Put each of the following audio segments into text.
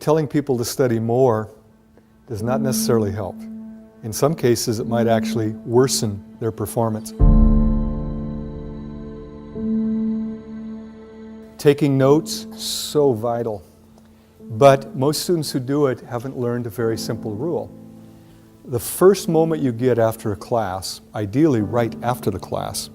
telling people to study more does not necessarily help. In some cases, it might actually worsen their performance. Taking notes, so vital. But most students who do it haven't learned a very simple rule. The first moment you get after a class, ideally right after the class,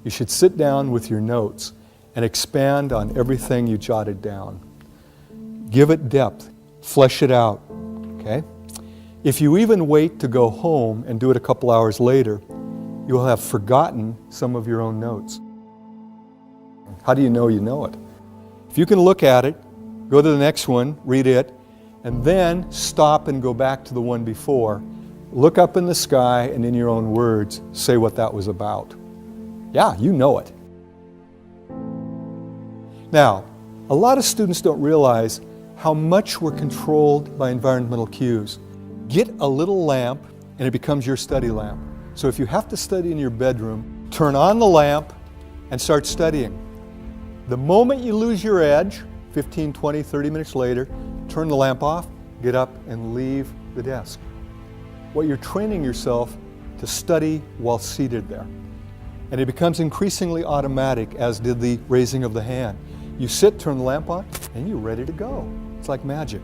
you should sit down with your notes and expand on everything you jotted down. Give it depth, flesh it out, okay? If you even wait to go home and do it a couple hours later, you will have forgotten some of your own notes. How do you know it? If you can look at it, go to the next one, read it, and then stop and go back to the one before. Look up in the sky and in your own words, say what that was about. Yeah, you know it. Now, a lot of students don't realize how much we're controlled by environmental cues. Get a little lamp and it becomes your study lamp. So if you have to study in your bedroom, turn on the lamp and start studying. The moment you lose your edge, 15, 20, 30 minutes later, turn the lamp off, get up and leave the desk. What you're training yourself to study while seated there. And it becomes increasingly automatic, as did the raising of the hand. You sit, turn the lamp on, and you're ready to go. It's like magic.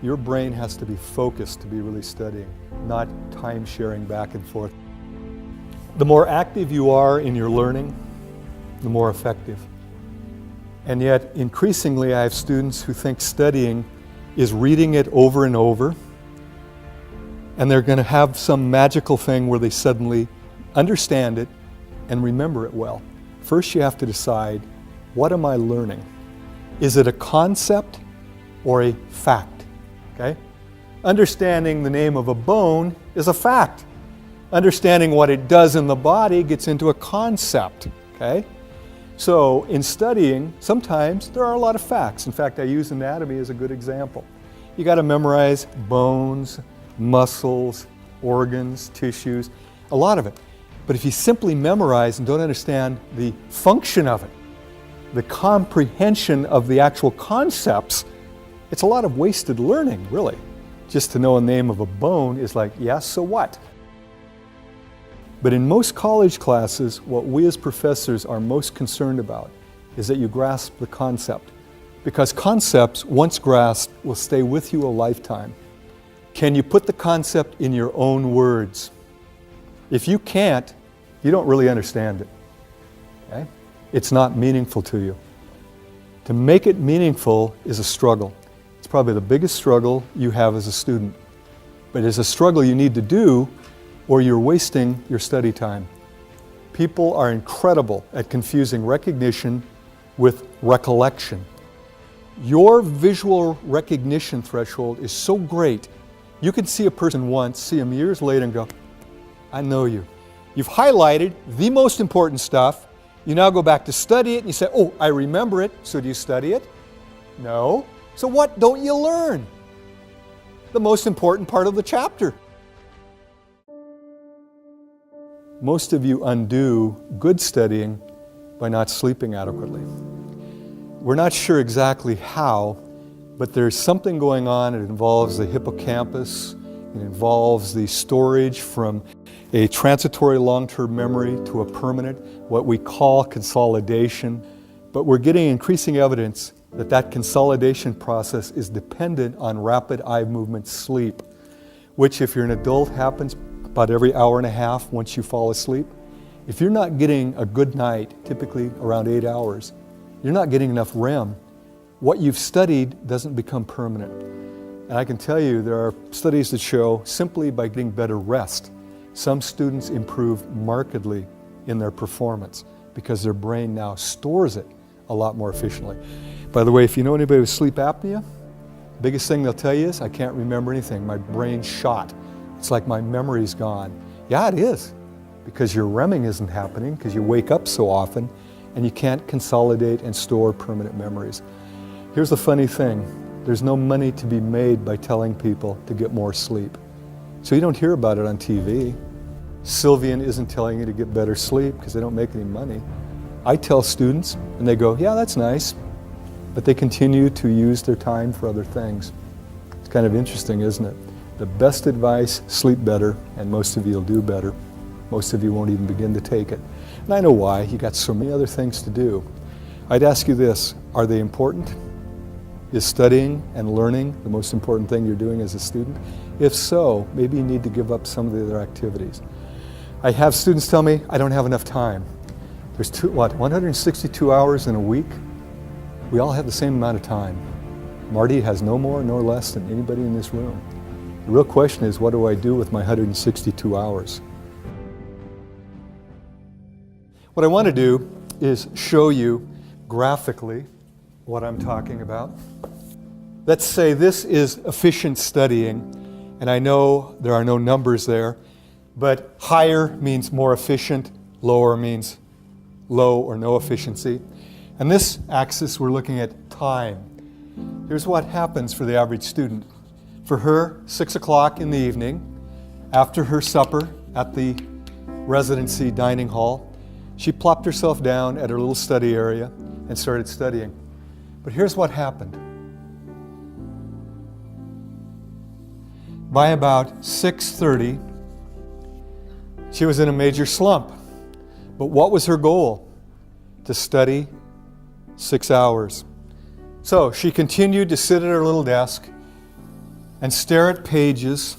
Your brain has to be focused to be really studying, not time sharing back and forth. The more active you are in your learning, the more effective. And yet, increasingly, I have students who think studying is reading it over and over, and they're going to have some magical thing where they suddenly understand it and remember it well. First, you have to decide, what am I learning? Is it a concept or a fact? Okay? Understanding the name of a bone is a fact. Understanding what it does in the body gets into a concept. Okay? So in studying, sometimes there are a lot of facts. In fact, I use anatomy as a good example. You got to memorize bones, muscles, organs, tissues, a lot of it. But if you simply memorize and don't understand the function of it, the comprehension of the actual concepts, it's a lot of wasted learning, really. Just to know a name of a bone is like, yeah, so what? But in most college classes, what we as professors are most concerned about is that you grasp the concept. Because concepts, once grasped, will stay with you a lifetime. Can you put the concept in your own words? If you can't, you don't really understand it. Okay? It's not meaningful to you. To make it meaningful is a struggle. It's probably the biggest struggle you have as a student. But it's a struggle you need to do, or you're wasting your study time. People are incredible at confusing recognition with recollection. Your visual recognition threshold is so great, you can see a person once, see them years later and go, I know you. You've highlighted the most important stuff. You now go back to study it and you say, oh, I remember it. So do you study it? No. So what don't you learn? The most important part of the chapter. Most of you undo good studying by not sleeping adequately. We're not sure exactly how, but there's something going on. It involves the hippocampus. It involves the storage from a transitory long-term memory to a permanent, what we call consolidation. But we're getting increasing evidence that that consolidation process is dependent on rapid eye movement sleep, which if you're an adult happens about every hour and a half once you fall asleep. If you're not getting a good night, typically around 8 hours, you're not getting enough REM. What you've studied doesn't become permanent. And I can tell you there are studies that show simply by getting better rest, some students improve markedly in their performance because their brain now stores it a lot more efficiently. By the way, if you know anybody with sleep apnea, the biggest thing they'll tell you is, I can't remember anything. My brain's shot. It's like my memory's gone. Yeah, it is, because your REMing isn't happening because you wake up so often and you can't consolidate and store permanent memories. Here's the funny thing. There's no money to be made by telling people to get more sleep. So you don't hear about it on TV. Sylvian isn't telling you to get better sleep because they don't make any money. I tell students and they go, yeah, that's nice. but they continue to use their time for other things. It's kind of interesting, isn't it? The best advice, sleep better, and most of you will do better. Most of you won't even begin to take it. And I know why. You got so many other things to do. I'd ask you this, are they important? Is studying and learning the most important thing you're doing as a student? If so, maybe you need to give up some of the other activities. I have students tell me, I don't have enough time. There's 162 hours in a week? We all have the same amount of time. Marty has no more nor less than anybody in this room. The real question is, what do I do with my 162 hours? What I want to do is show you graphically what I'm talking about. Let's say this is efficient studying, and I know there are no numbers there, but higher means more efficient, lower means low or no efficiency. And this axis, we're looking at time. Here's what happens for the average student. For her, 6 o'clock in the evening, after her supper at the residency dining hall, she plopped herself down at her little study area and started studying. But here's what happened. By about 6:30, she was in a major slump. But what was her goal? To study 6 hours. So she continued to sit at her little desk and stare at pages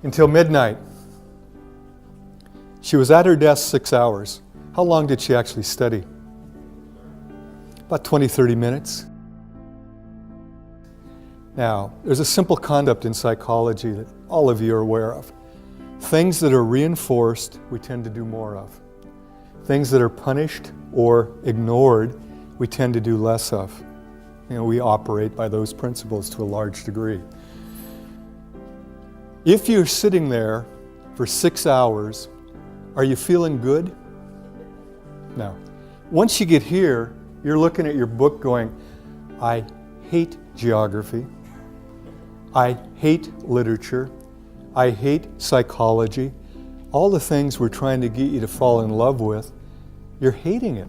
until midnight. She was at her desk 6 hours. How long did she actually study? About 20, 30 minutes. Now, there's a simple concept in psychology that all of you are aware of. Things that are reinforced, we tend to do more of. Things that are punished or ignored, we tend to do less of. We operate by those principles to a large degree. If you're sitting there for 6 hours, are you feeling good? No. Once you get here, you're looking at your book going, I hate geography. I hate literature. I hate psychology. All the things we're trying to get you to fall in love with, you're hating it.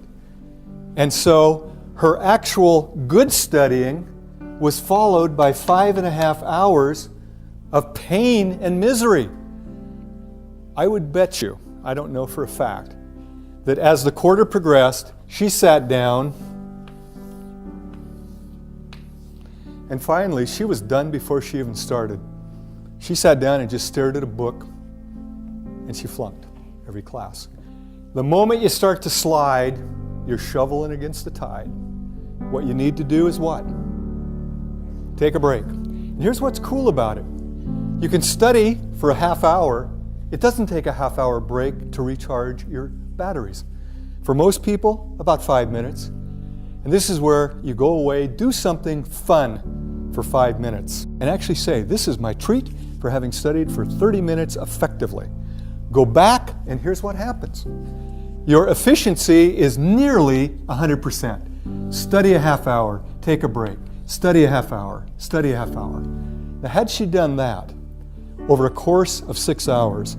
And so her actual good studying was followed by 5.5 hours of pain and misery. I would bet you, I don't know for a fact, that as the quarter progressed, she sat down and finally she was done before she even started. She sat down and just stared at a book and she flunked every class. The moment you start to slide, you're shoveling against the tide. What you need to do is what? Take a break. And here's what's cool about it. You can study for a half hour. It doesn't take a half hour break to recharge your batteries. For most people, about 5 minutes. And this is where you go away, do something fun for 5 minutes, and actually say, this is my treat for having studied for 30 minutes effectively. Go back, and here's what happens. Your efficiency is nearly 100%. Study a half hour, take a break. Study a half hour, study a half hour. Now, had she done that over a course of 6 hours,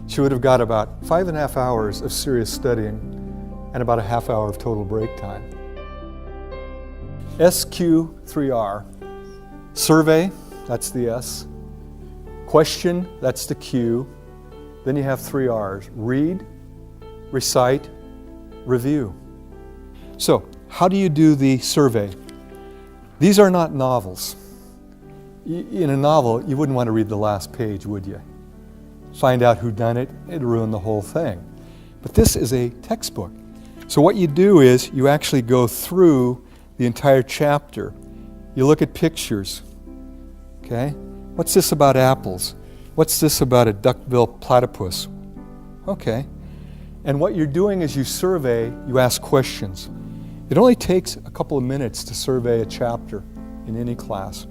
she would have got about 5.5 hours of serious studying and about a half hour of total break time. SQ3R. Survey, that's the S. Question, that's the Q. Then you have 3 R's. Read, recite, review. So, how do you do the survey? These are not novels. In a novel, you wouldn't want to read the last page, would you? Find out who done it, it'd ruin the whole thing. But this is a textbook. So what you do is you actually go through the entire chapter. You look at pictures. Okay? What's this about apples? What's this about a duck-bill platypus? Okay. And what you're doing is you survey, you ask questions. It only takes a couple of minutes to survey a chapter in any class.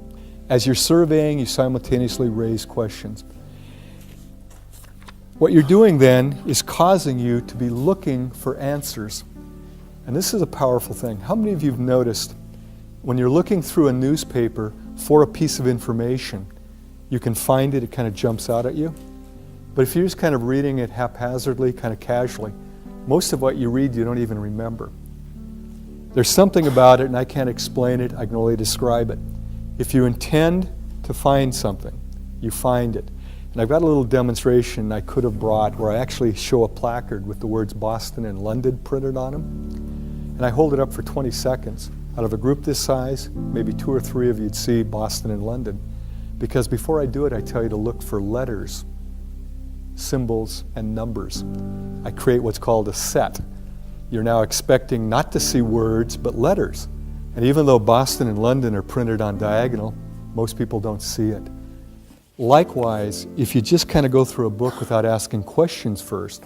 As you're surveying, you simultaneously raise questions. What you're doing then is causing you to be looking for answers. And this is a powerful thing. How many of you have noticed when you're looking through a newspaper for a piece of information, you can find it, it kind of jumps out at you? But if you're just kind of reading it haphazardly, kind of casually, most of what you read you don't even remember. There's something about it, and I can't explain it, I can only describe it. If you intend to find something, you find it. And I've got a little demonstration I could have brought where I actually show a placard with the words Boston and London printed on them. And I hold it up for 20 seconds. Out of a group this size, maybe 2 or 3 of you'd see Boston and London. Because before I do it, I tell you to look for letters, symbols, and numbers. I create what's called a set. You're now expecting not to see words, but letters. And even though Boston and London are printed on diagonal, most people don't see it. Likewise, if you just kind of go through a book without asking questions first,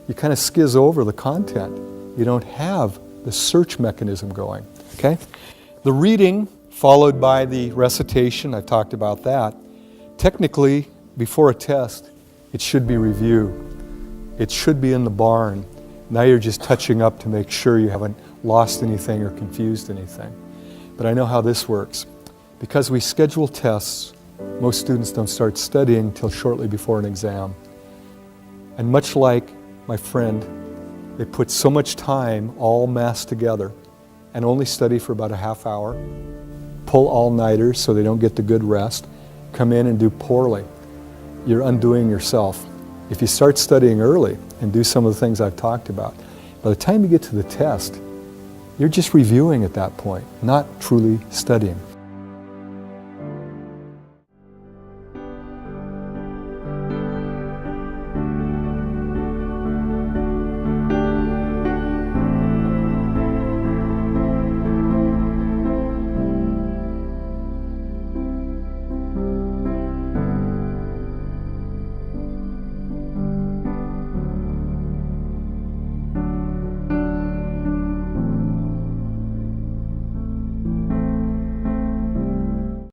you kind of skizz over the content. You don't have the search mechanism going, okay? The reading followed by the recitation, I've talked about that. Technically, before a test, it should be review. It should be in the barn. Now you're just touching up to make sure you haven't lost anything or confused anything. But I know how this works. Because we schedule tests, most students don't start studying until shortly before an exam. And much like my friend, they put so much time all massed together and only study for about a half hour, pull all-nighters so they don't get the good rest, come in and do poorly. You're undoing yourself. If you start studying early and do some of the things I've talked about, by the time you get to the test, you're just reviewing at that point, not truly studying.